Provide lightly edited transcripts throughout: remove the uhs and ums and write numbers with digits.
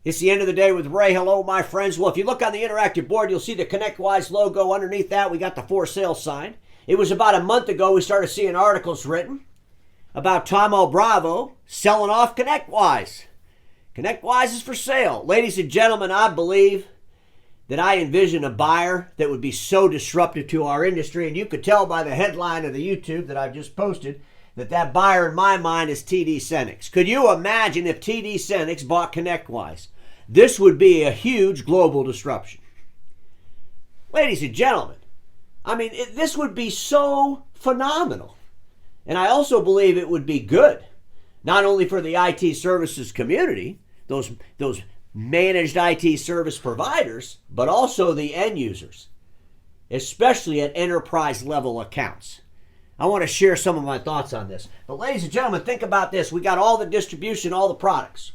It's the end of the day with Ray. Hello, my friends. Well, if you look on the interactive board, you'll see the ConnectWise logo. Underneath that, we got the for sale sign. It was about a month ago we started seeing articles written about Tomo Bravo selling off ConnectWise. ConnectWise is for sale. Ladies and gentlemen, I believe that I envision a buyer that would be so disruptive to our industry, and you could tell by the headline of the YouTube that I've just posted that buyer in my mind is TD Synnex. Could you imagine if TD Synnex bought ConnectWise? This would be a huge global disruption. Ladies and gentlemen, I mean, this would be so phenomenal. And I also believe it would be good, not only for the IT services community, those managed IT service providers, but also the end users, especially at enterprise level accounts. I want to share some of my thoughts on this. But ladies and gentlemen, think about this. We got all the distribution, all the products.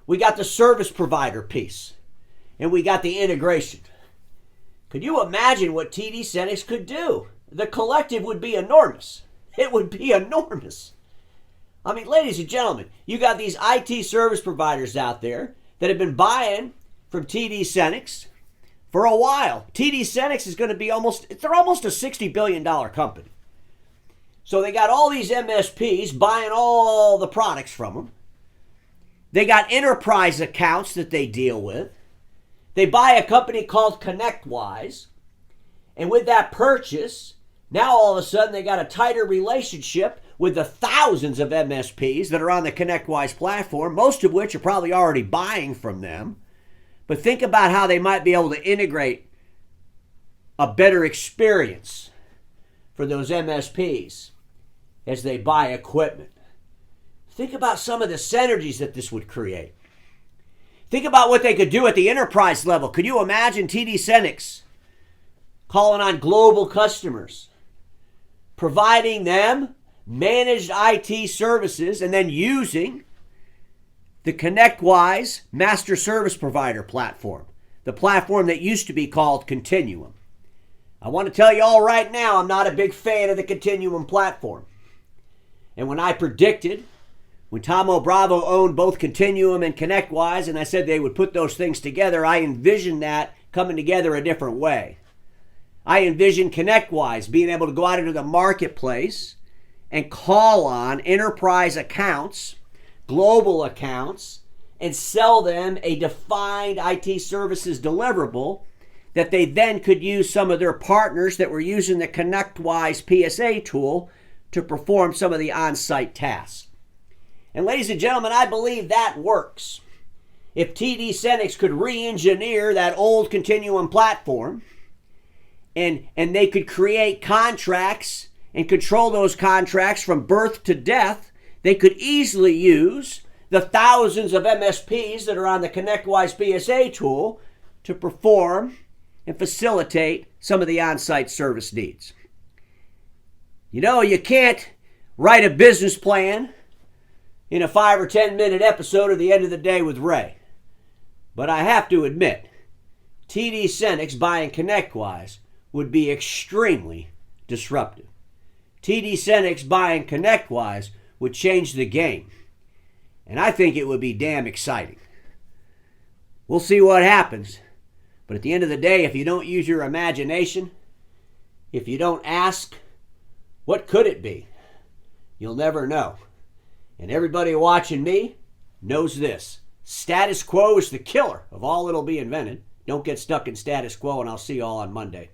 We got the service provider piece, and we got the integration. Could you imagine what TD Synnex could do? The collective would be enormous. It would be enormous. I mean, ladies and gentlemen, you got these IT service providers out there that have been buying from TD Synnex for a while. TD Synnex is going to be almost a $60 billion company. So they got all these MSPs buying all the products from them. They got enterprise accounts that they deal with. They buy a company called ConnectWise. And with that purchase, now all of a sudden they got a tighter relationship with the thousands of MSPs that are on the ConnectWise platform, most of which are probably already buying from them. But think about how they might be able to integrate a better experience for those MSPs as they buy equipment. Think about some of the synergies that this would create. Think about what they could do at the enterprise level. Could you imagine TD Synnex calling on global customers, providing them managed IT services, and then using the ConnectWise Master Service Provider platform, the platform that used to be called Continuum? I want to tell you all right now, I'm not a big fan of the Continuum platform. And when I predicted, when Tomo Bravo owned both Continuum and ConnectWise, and I said they would put those things together, I envisioned that coming together a different way. I envisioned ConnectWise being able to go out into the marketplace and call on enterprise accounts, global accounts, and sell them a defined IT services deliverable that they then could use some of their partners that were using the ConnectWise PSA tool to perform some of the on-site tasks. And ladies and gentlemen, I believe that works. If TD Synnex could re-engineer that old Continuum platform and they could create contracts and control those contracts from birth to death, they could easily use the thousands of MSPs that are on the ConnectWise PSA tool to perform and facilitate some of the on-site service needs. You know, you can't write a business plan in a 5 or 10 minute episode of the end of the day with Ray. But I have to admit, TD Synnex buying ConnectWise would be extremely disruptive. TD Synnex buying ConnectWise would change the game. And I think it would be damn exciting. We'll see what happens. But at the end of the day, if you don't use your imagination, if you don't ask, what could it be? You'll never know. And everybody watching me knows this. Status quo is the killer of all that'll be invented. Don't get stuck in status quo, and I'll see you all on Monday.